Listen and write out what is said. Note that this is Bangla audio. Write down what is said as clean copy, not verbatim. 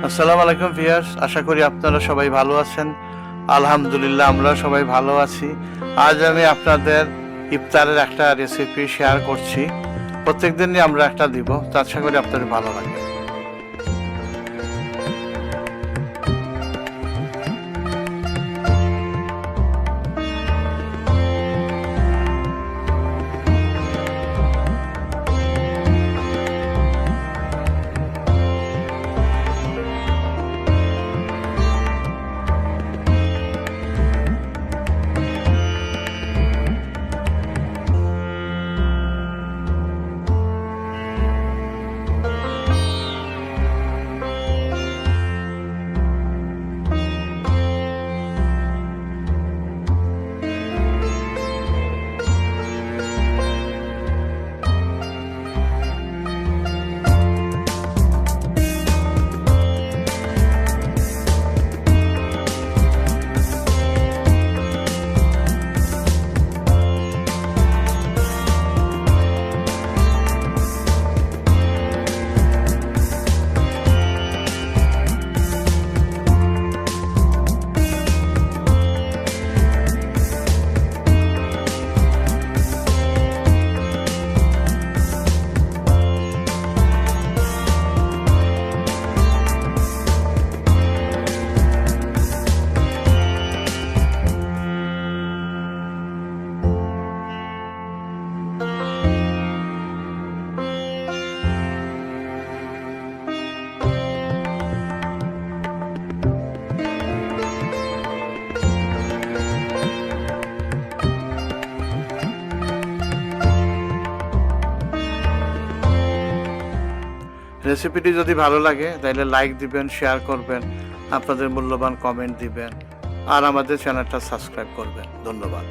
আসসালামু আলাইকুম ভিউয়ার্স, আশা করি আপনারা সবাই ভালো আছেন। আলহামদুলিল্লাহ আমরা সবাই ভালো আছি। আজ আমি আপনাদের ইফতারের একটা রেসিপি শেয়ার করছি। প্রত্যেকদিনই আমরা একটা দিব, তো আশা করি আপনাদের ভালো লাগে। রেসিপিটি যদি ভালো লাগে তাহলে লাইক দিবেন, শেয়ার করবেন, আপনাদের মূল্যবান কমেন্ট দিবেন আর আমাদের চ্যানেলটা সাবস্ক্রাইব করবেন। ধন্যবাদ।